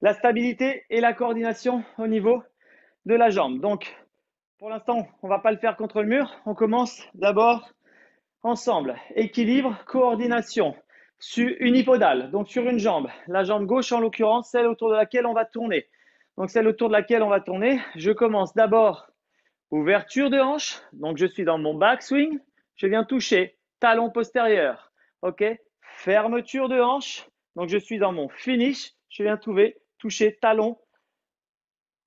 S1: la stabilité et la coordination au niveau de la jambe. Donc, pour l'instant, on ne va pas le faire contre le mur. On commence d'abord ensemble. Équilibre, coordination. Unipodale, donc sur une jambe. La jambe gauche, en l'occurrence, celle autour de laquelle on va tourner. Donc, celle autour de laquelle on va tourner. Je commence d'abord ouverture de hanche. Donc, je suis dans mon backswing. Je viens toucher talon postérieur. OK. Fermeture de hanche. Donc, je suis dans mon finish. Je viens toucher talon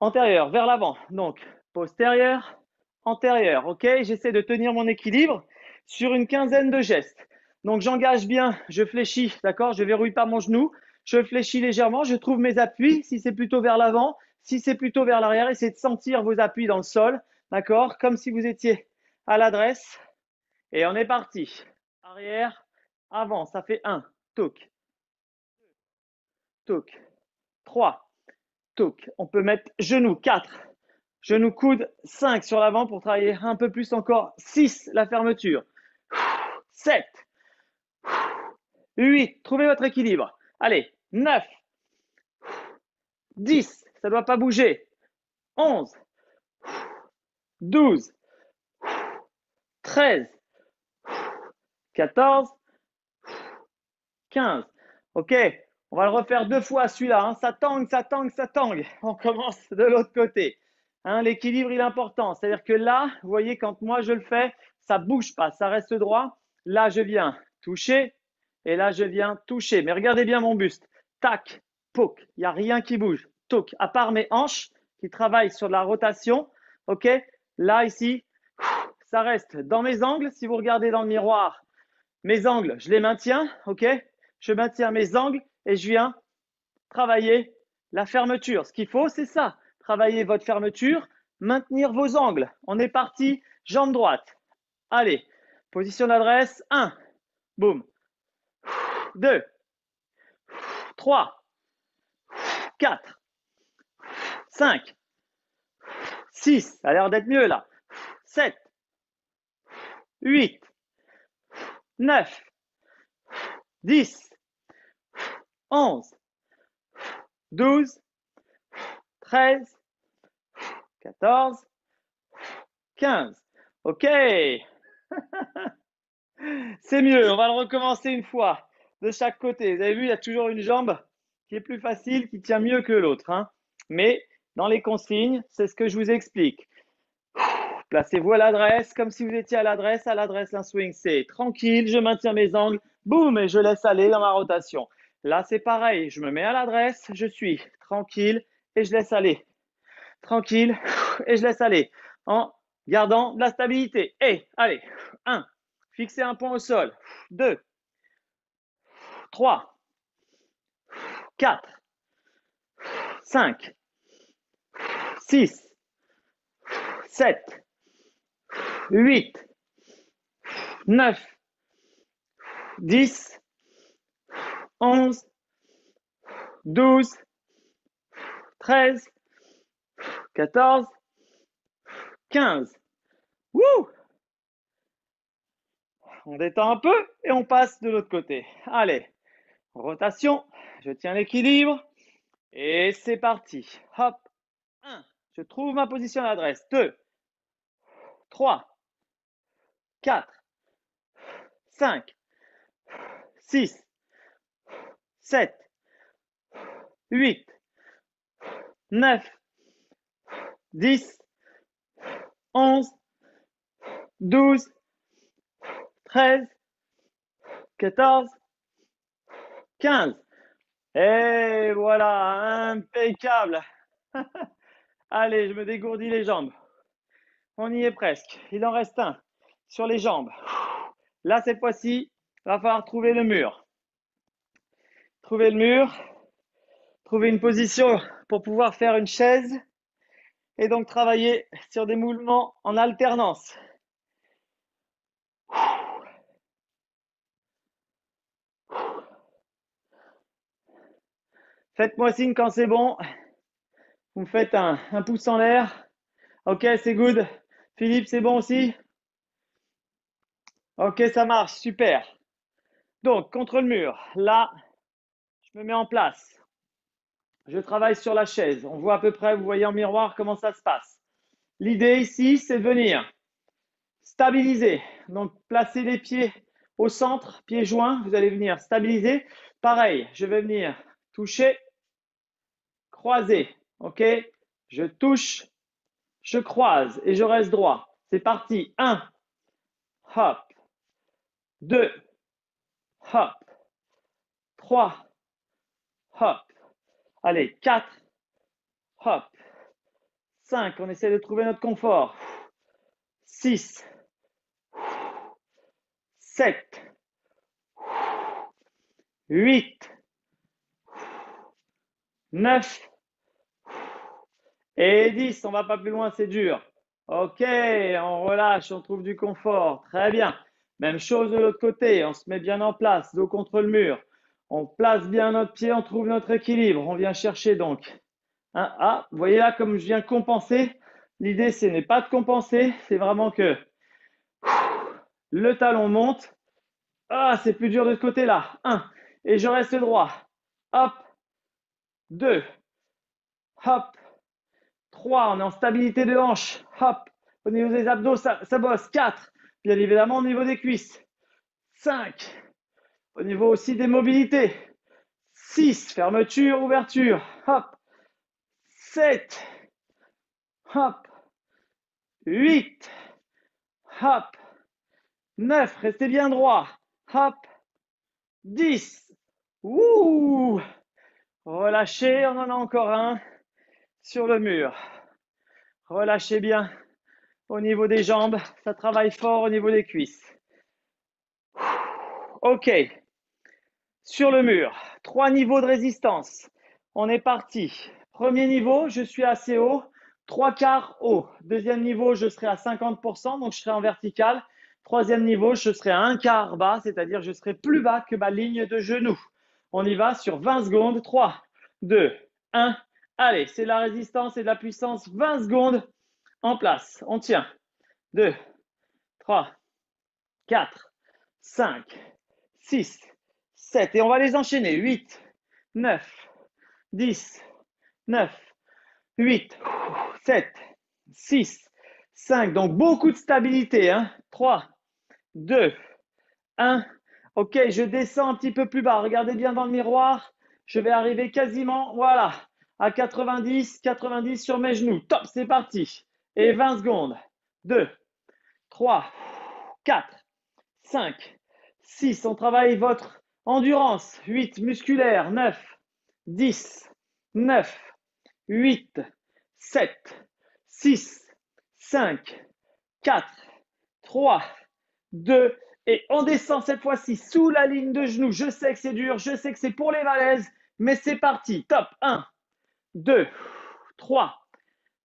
S1: antérieur vers l'avant. Donc, postérieur, antérieur. OK. J'essaie de tenir mon équilibre sur une quinzaine de gestes. Donc, j'engage bien, je fléchis, d'accord? Je verrouille pas mon genou, je fléchis légèrement, je trouve mes appuis, si c'est plutôt vers l'avant, si c'est plutôt vers l'arrière, essayez de sentir vos appuis dans le sol, d'accord? Comme si vous étiez à l'adresse. Et on est parti. Arrière, avant, ça fait 1, toc, toc, 3, toc. On peut mettre genou, 4, genou, coude, 5 sur l'avant pour travailler un peu plus encore, 6, la fermeture, 7, 8, trouvez votre équilibre. Allez, 9, 10, ça ne doit pas bouger. 11, 12, 13, 14, 15. Ok, on va le refaire 2 fois celui-là. Hein. Ça tangue, ça tangue, ça tangue. On commence de l'autre côté. Hein, l'équilibre, il est important. C'est-à-dire que là, vous voyez, quand moi je le fais, ça bouge pas, ça reste droit. Là, je viens toucher et là, je viens toucher. Mais regardez bien mon buste. Tac, poc, il n'y a rien qui bouge. Toc, à part mes hanches qui travaillent sur la rotation. OK? Là, ici, ça reste dans mes angles. Si vous regardez dans le miroir, mes angles, je les maintiens. OK? Je maintiens mes angles et je viens travailler la fermeture. Ce qu'il faut, c'est ça. Travailler votre fermeture, maintenir vos angles. On est parti, jambe droite. Allez, position d'adresse. 1, boum. 2, 3, 4, 5, 6, ça a l'air d'être mieux là. 7, 8, 9, 10, 11, 12, 13, 14, 15. OK. C'est mieux. On va le recommencer une fois de chaque côté. Vous avez vu, il y a toujours une jambe qui est plus facile, qui tient mieux que l'autre, hein. Mais dans les consignes, c'est ce que je vous explique. Placez-vous à l'adresse, comme si vous étiez à l'adresse. À l'adresse, un swing, c'est tranquille, je maintiens mes angles, boum, et je laisse aller dans ma rotation. Là, c'est pareil, je me mets à l'adresse, je suis tranquille et je laisse aller. Tranquille et je laisse aller en gardant de la stabilité. Et allez, 1, fixez un point au sol. 2, 3, 4, 5, 6, 7, 8, 9, 10, 11, 12, 13, 14, 15. Wouh! On détend un peu et on passe de l'autre côté. Allez, rotation, je tiens l'équilibre et c'est parti. Hop, 1, je trouve ma position d'adresse. 2, 3, 4, 5, 6, 7, 8, 9, 10, 11, 12, 13, 14, 15. Et voilà, impeccable. Allez, je me dégourdis les jambes. On y est presque. Il en reste un sur les jambes. Là, cette fois-ci, il va falloir trouver le mur. Trouver le mur. Trouver une position pour pouvoir faire une chaise. Et donc travailler sur des mouvements en alternance. Faites-moi signe quand c'est bon. Vous me faites un pouce en l'air. OK, c'est good. Philippe, c'est bon aussi? OK, ça marche, super. Donc, contre le mur, là, je me mets en place. Je travaille sur la chaise. On voit à peu près, vous voyez en miroir comment ça se passe. L'idée ici, c'est de venir stabiliser. Donc, placer les pieds au centre, pieds joints. Vous allez venir stabiliser. Pareil, je vais venir toucher, croiser. OK? Je touche, je croise et je reste droit. C'est parti. 1, hop. 2, hop. 3, hop. Allez, 4, hop. 5, on essaie de trouver notre confort. 6, 7, 8, 9 et 10. On ne va pas plus loin, c'est dur. OK, on relâche, on trouve du confort. Très bien. Même chose de l'autre côté, on se met bien en place, dos contre le mur. On place bien notre pied, on trouve notre équilibre. On vient chercher donc. Ah, vous voyez là comme je viens compenser. L'idée, ce n'est pas de compenser, c'est vraiment que le talon monte. Ah, c'est plus dur de ce côté-là. 1, et je reste droit. Hop, 2, hop, 3, on est en stabilité de hanche. Hop, au niveau des abdos, ça bosse. 4, bien évidemment au niveau des cuisses. 5, au niveau aussi des mobilités. 6, fermeture, ouverture. Hop, 7, hop, 8, hop, 9, restez bien droit. Hop, 10. Ouh, relâchez, on en a encore un sur le mur. Relâchez bien au niveau des jambes, ça travaille fort au niveau des cuisses. Ok, sur le mur, 3 niveaux de résistance. On est parti. Premier niveau, je suis assez haut, 3/4 haut. Deuxième niveau, je serai à 50%, donc je serai en vertical. Troisième niveau, je serai à 1/4 bas, c'est-à-dire je serai plus bas que ma ligne de genou. On y va sur 20 secondes. 3, 2, 1. Allez, c'est de la résistance et de la puissance. 20 secondes en place. On tient. 2, 3, 4, 5, 6, 7. Et on va les enchaîner. 8, 9, 10, 9, 8, 7, 6, 5. Donc, beaucoup de stabilité. 3, 2, 1. Ok, je descends un petit peu plus bas. Regardez bien dans le miroir. Je vais arriver quasiment, voilà, à 90, 90 sur mes genoux. Top, c'est parti. Et 20 secondes. 2, 3, 4, 5, 6. On travaille votre endurance. 8, musculaire. 9, 10, 9, 8, 7, 6, 5, 4, 3, 2. Et on descend cette fois-ci sous la ligne de genou. Je sais que c'est dur, je sais que c'est pour les malaises, mais c'est parti. Top. 1, 2, 3,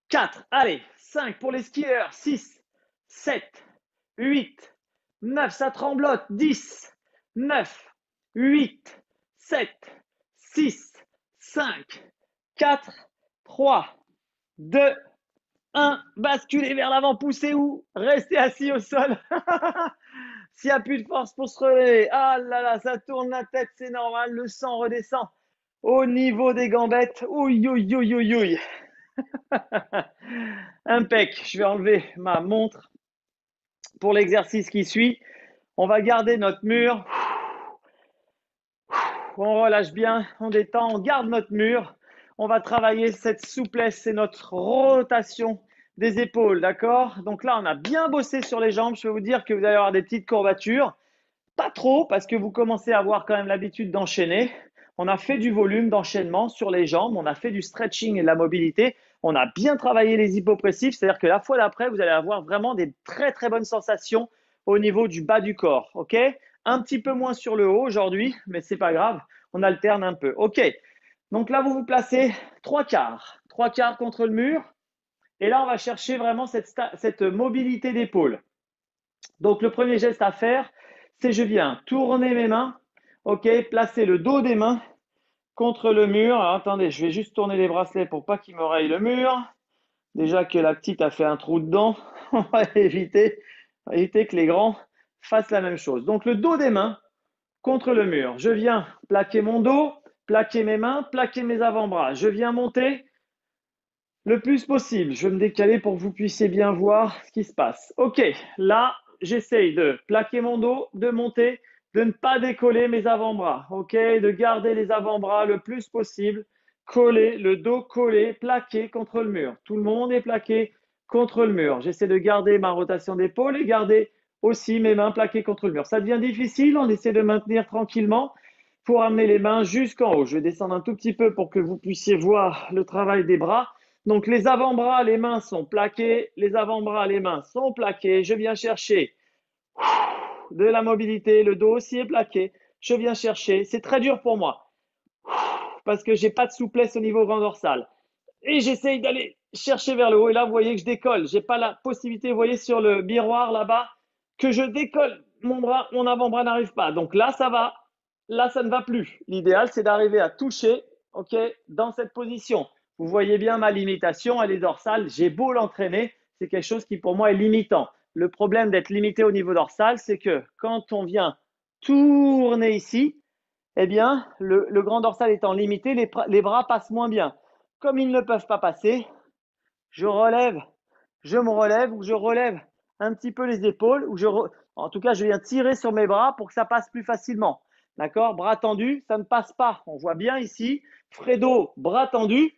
S1: 4. Allez, 5 pour les skieurs. 6, 7, 8, 9. Ça tremblote. 10, 9, 8, 7, 6, 5, 4, 3, 2, 1. Basculez vers l'avant. Poussez où? Restez assis au sol. S'il n'y a plus de force pour se relever, ah là là, ça tourne la tête, c'est normal. Le sang redescend au niveau des gambettes. Ouïe, ouïe, ouïe, ouïe, ouïe. Impec. Je vais enlever ma montre pour l'exercice qui suit. On va garder notre mur. On relâche bien, on détend, on garde notre mur. On va travailler cette souplesse et notre rotation des épaules, d'accord? Donc là, on a bien bossé sur les jambes. Je vais vous dire que vous allez avoir des petites courbatures. Pas trop, parce que vous commencez à avoir quand même l'habitude d'enchaîner. On a fait du volume d'enchaînement sur les jambes, on a fait du stretching et de la mobilité. On a bien travaillé les hypopressifs, c'est-à-dire que la fois d'après, vous allez avoir vraiment des très très bonnes sensations au niveau du bas du corps, ok? Un petit peu moins sur le haut aujourd'hui, mais c'est pas grave, on alterne un peu, ok? Donc là, vous vous placez 3/4 contre le mur, et là, on va chercher vraiment cette mobilité d'épaule. Donc, le premier geste à faire, c'est je viens tourner mes mains, ok, placer le dos des mains contre le mur. Alors, attendez, je vais juste tourner les bracelets pour pas qu'ils me rayent le mur. Déjà que la petite a fait un trou dedans, on va éviter que les grands fassent la même chose. Donc, le dos des mains contre le mur. Je viens plaquer mon dos, plaquer mes mains, plaquer mes avant-bras. Je viens monter le plus possible. Je vais me décaler pour que vous puissiez bien voir ce qui se passe. Ok, là, j'essaye de plaquer mon dos, de monter, de ne pas décoller mes avant-bras. Ok, de garder les avant-bras le plus possible. Coller, le dos collé, plaqué contre le mur. Tout le monde est plaqué contre le mur. J'essaie de garder ma rotation d'épaule et garder aussi mes mains plaquées contre le mur. Ça devient difficile, on essaie de maintenir tranquillement pour amener les mains jusqu'en haut. Je vais descendre un tout petit peu pour que vous puissiez voir le travail des bras. Donc les avant-bras, les mains sont plaqués, les avant-bras, les mains sont plaqués. Je viens chercher de la mobilité, le dos aussi est plaqué. Je viens chercher, c'est très dur pour moi parce que j'ai pas de souplesse au niveau grand dorsal. Et j'essaye d'aller chercher vers le haut et là vous voyez que je décolle. J'ai pas la possibilité, vous voyez sur le miroir là-bas, que je décolle. Mon avant-bras n'arrive pas. Donc là ça va, là ça ne va plus. L'idéal c'est d'arriver à toucher, ok, dans cette position. Vous voyez bien ma limitation, elle est dorsale. J'ai beau l'entraîner, c'est quelque chose qui pour moi est limitant. Le problème d'être limité au niveau dorsal, c'est que quand on vient tourner ici, eh bien, le grand dorsal étant limité, les bras passent moins bien. Comme ils ne peuvent pas passer, je me relève ou je relève un petit peu les épaules, en tout cas, je viens tirer sur mes bras pour que ça passe plus facilement. D'accord? Bras tendus, ça ne passe pas. On voit bien ici, Fredo, bras tendus,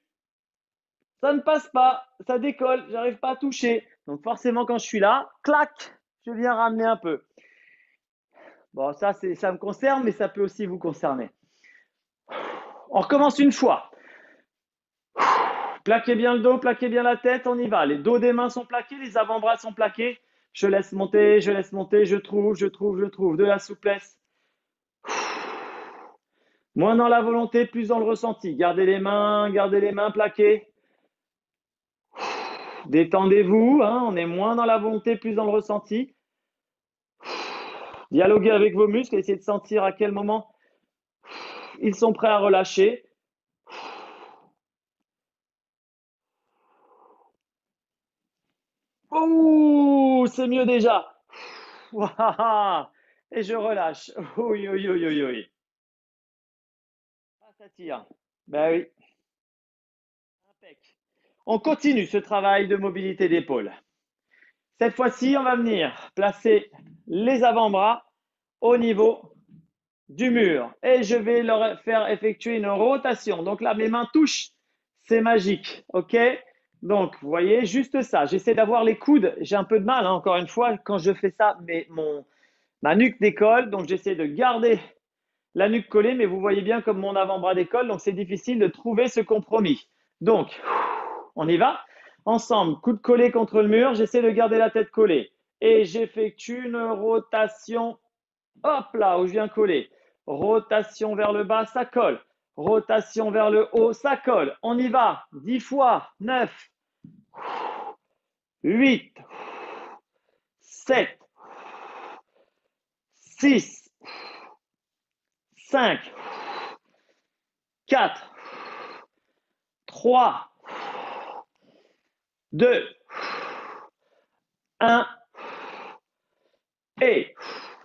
S1: ça ne passe pas, ça décolle, j'arrive pas à toucher. Donc forcément, quand je suis là, clac, je viens ramener un peu. Bon, ça me concerne, mais ça peut aussi vous concerner. On recommence une fois. Plaquez bien le dos, plaquez bien la tête, on y va. Les dos des mains sont plaqués, les avant-bras sont plaqués. Je laisse monter, je trouve, de la souplesse. Moins dans la volonté, plus dans le ressenti. Gardez les mains plaquées. Détendez-vous, hein, on est moins dans la volonté, plus dans le ressenti. Dialoguez avec vos muscles, essayez de sentir à quel moment ils sont prêts à relâcher. Ouh, c'est mieux déjà. Et je relâche. Oui, oui, oui, oui, oui. Ah, ça tire. Ben oui. Impec. On continue ce travail de mobilité d'épaule. Cette fois-ci, on va venir placer les avant-bras au niveau du mur et je vais leur faire effectuer une rotation. Donc là, mes mains touchent, c'est magique, ok? Donc, vous voyez, juste ça. J'essaie d'avoir les coudes. J'ai un peu de mal, hein, encore une fois, quand je fais ça, mais ma nuque décolle. Donc, j'essaie de garder la nuque collée, mais vous voyez bien comme mon avant-bras décolle. Donc, c'est difficile de trouver ce compromis. Donc, on y va. Ensemble, coude collé contre le mur. J'essaie de garder la tête collée. Et j'effectue une rotation. Hop là, où je viens coller. Rotation vers le bas, ça colle. Rotation vers le haut, ça colle. On y va. 10 fois. 9, 8, 7, 6, 5, 4, 3, 2, 1. Et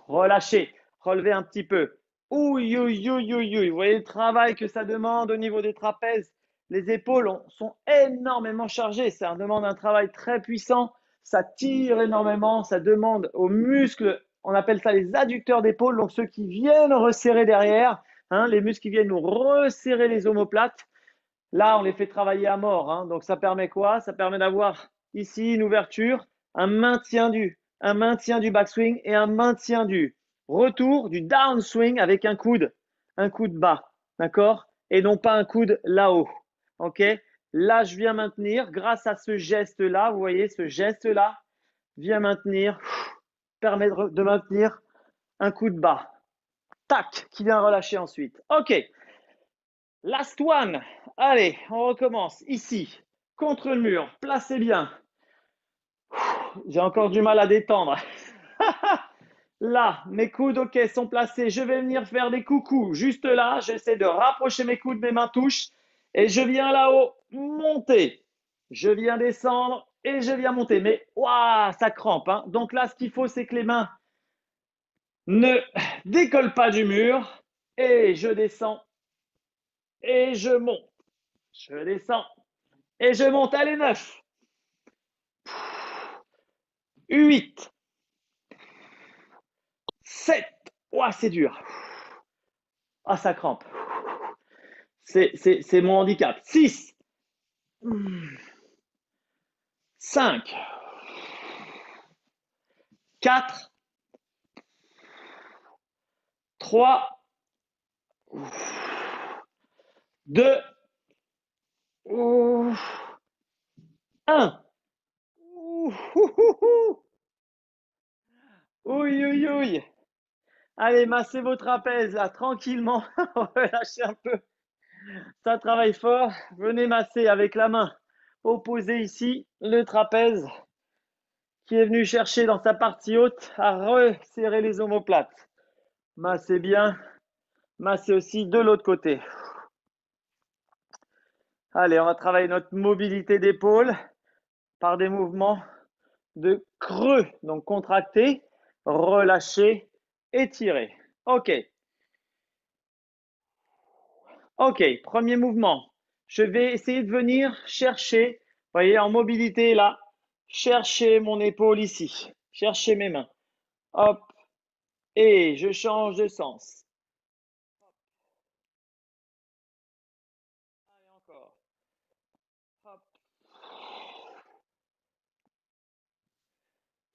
S1: relâchez. Relevez un petit peu. Ouh, vous voyez le travail que ça demande au niveau des trapèzes. Les épaules sont énormément chargées. Ça demande un travail très puissant. Ça tire énormément. Ça demande aux muscles, on appelle ça les adducteurs d'épaule, donc ceux qui viennent resserrer derrière, hein, les muscles qui viennent nous resserrer les omoplates. Là, on les fait travailler à mort. Hein. Donc, ça permet quoi? Ça permet d'avoir ici une ouverture, un maintien du backswing et un maintien du retour, du downswing avec un coude bas. D'accord? Et non pas un coude là-haut. OK? Là, je viens maintenir grâce à ce geste-là. Vous voyez, ce geste-là vient maintenir, permet de maintenir un coude bas. Tac, qui vient relâcher ensuite. OK. Last one. Allez, on recommence. Ici, contre le mur. Placez bien. J'ai encore du mal à détendre. Là, mes coudes, ok, sont placés. Je vais venir faire des coucous. Juste là, j'essaie de rapprocher mes coudes, mes mains touchent. Et je viens là-haut monter. Je viens descendre et je viens monter. Mais waouh, ça crampe. Hein. Donc là, ce qu'il faut, c'est que les mains ne décollent pas du mur. Et je descends. Et je monte. Je descends. Et je monte. Allez, 9. 8. 7. Ouah, c'est dur. Ah, ça crampe. C'est mon handicap. 6. 5. 4. 3. 2. 1. Oui, oui, oui. Allez, massez vos trapèzes là, tranquillement. Relâchez un peu. Ça travaille fort. Venez masser avec la main opposée ici le trapèze qui est venu chercher dans sa partie haute à resserrer les omoplates. Massez bien. Massez aussi de l'autre côté. Allez, on va travailler notre mobilité d'épaule par des mouvements de creux. Donc, contracter, relâcher, étirer. OK. OK, premier mouvement. Je vais essayer de venir chercher, vous voyez, en mobilité là, chercher mon épaule ici, chercher mes mains. Hop, et je change de sens. Allez, encore. Hop.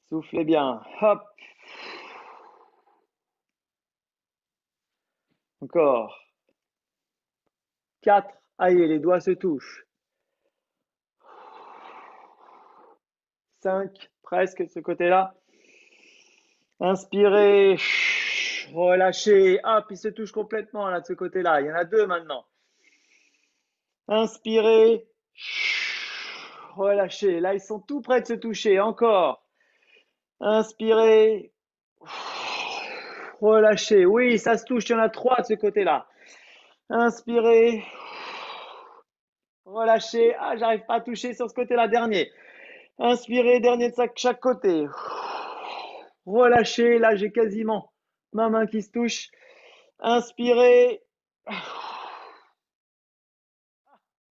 S1: Soufflez bien. Hop. Encore. 4. Aïe, les doigts se touchent. 5. Presque de ce côté-là. Inspirez. Relâchez. Hop, il se touche complètement là de ce côté-là. Il y en a 2 maintenant. Inspirez. Relâchez. Là, ils sont tout près de se toucher. Encore. Inspirez. Relâchez. Oui, ça se touche. Il y en a 3 de ce côté-là. Inspirez. Relâchez. Ah, j'arrive pas à toucher sur ce côté-là. Dernier. Inspirez. Dernier de chaque côté. Relâchez. Là, j'ai quasiment ma main qui se touche. Inspirez.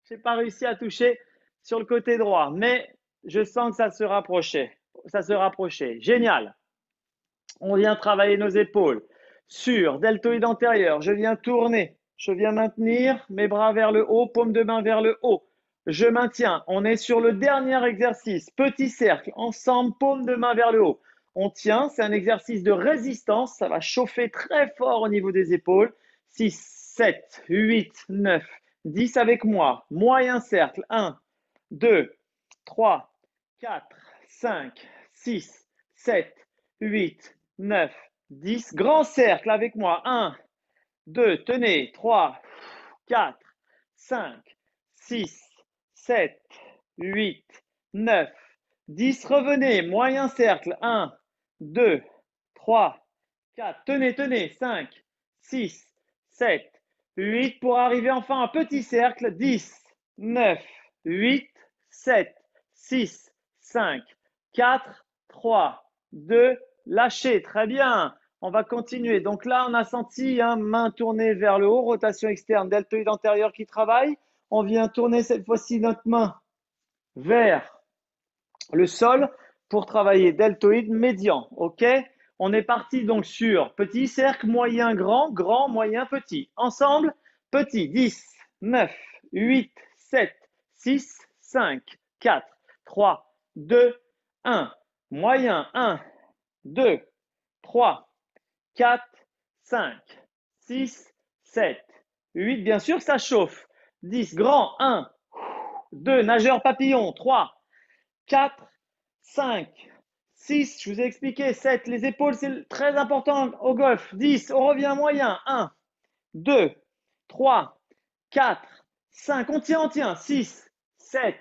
S1: J'ai pas réussi à toucher sur le côté droit, mais je sens que ça se rapprochait. Ça se rapprochait. Génial. On vient travailler nos épaules sur deltoïde antérieur. Je viens tourner. Je viens maintenir mes bras vers le haut, paume de main vers le haut. Je maintiens. On est sur le dernier exercice. Petit cercle. Ensemble, paume de main vers le haut. On tient. C'est un exercice de résistance. Ça va chauffer très fort au niveau des épaules. 6, 7, 8, 9, 10 avec moi. Moyen cercle. 1, 2, 3, 4, 5, 6, 7, 8, 9, 10. Grand cercle avec moi. 1, 2, tenez. 3, 4, 5, 6, 7, 8, 9, 10. Revenez. Moyen cercle. 1, 2, 3, 4. Tenez, tenez. 5, 6, 7, 8. Pour arriver enfin à un petit cercle. 10, 9, 8, 7, 6, 5, 4, 3, 2. Lâchez. Très bien. On va continuer. Donc là, on a senti main tournée vers le haut, rotation externe, deltoïde antérieur qui travaille. On vient tourner cette fois-ci notre main vers le sol pour travailler deltoïde médian. OK? On est parti donc sur petit cercle, moyen, grand, grand, moyen, petit. Ensemble, petit. 10, 9, 8, 7, 6, 5, 4, 3, 2, 1. Moyen, 1, 2, 3, 4, 5, 6, 7, 8. Bien sûr, ça chauffe. 10, grand, 1, 2, nageur papillon, 3, 4, 5, 6, je vous ai expliqué, 7, les épaules, c'est très important au golf. 10, on revient moyen, 1, 2, 3, 4, 5, on tient, 6, 7,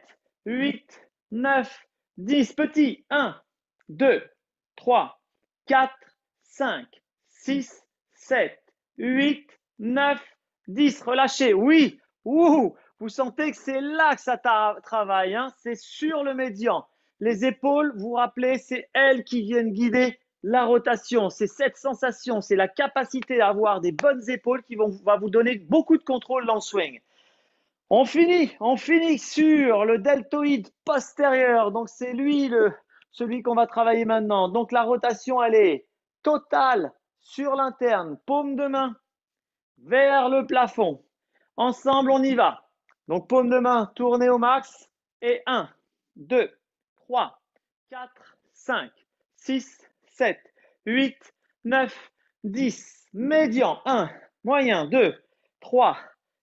S1: 8, 9, 10, petit, 1, 2, 3, 4, 5, 6, 7, 8, 9, 10. Relâchez. Oui. Ouh. Vous sentez que c'est là que ça travaille. C'est sur le médian. Les épaules, vous vous rappelez, c'est elles qui viennent guider la rotation. C'est cette sensation, c'est la capacité d'avoir des bonnes épaules qui va vous donner beaucoup de contrôle dans le swing. On finit sur le deltoïde postérieur. Donc, c'est lui, celui qu'on va travailler maintenant. Donc, la rotation, elle est totale sur l'interne. Paume de main vers le plafond. Ensemble, on y va. Donc, paume de main tournée au max. Et 1, 2, 3, 4, 5, 6, 7, 8, 9, 10. Médian, 1. Moyen, 2, 3,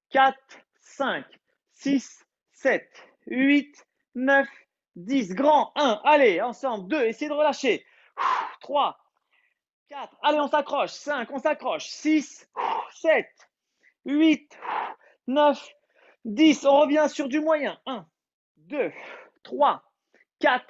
S1: 4, 5, 6, 7, 8, 9, 10. Grand, 1. Allez, ensemble, 2. Essayez de relâcher. 3, 4. Allez, on s'accroche. 5, on s'accroche. 6, 7, 8, 9, 10. On revient sur du moyen. 1, 2, 3, 4,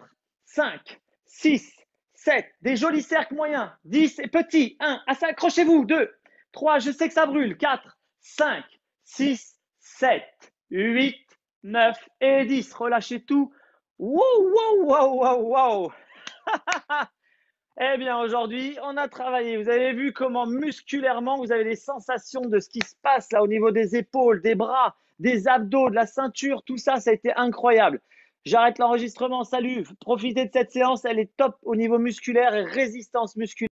S1: 5, 6, 7. Des jolis cercles moyens. 10 et petits. 1. Accrochez-vous. 2, 3. Je sais que ça brûle. 4, 5, 6, 7, 8, 9 et 10. Relâchez tout. Wow, wow, wow, wow, wow. Eh bien, aujourd'hui, on a travaillé. Vous avez vu comment musculairement, vous avez des sensations de ce qui se passe là au niveau des épaules, des bras, des abdos, de la ceinture. Tout ça, ça a été incroyable. J'arrête l'enregistrement. Salut. Profitez de cette séance. Elle est top au niveau musculaire et résistance musculaire.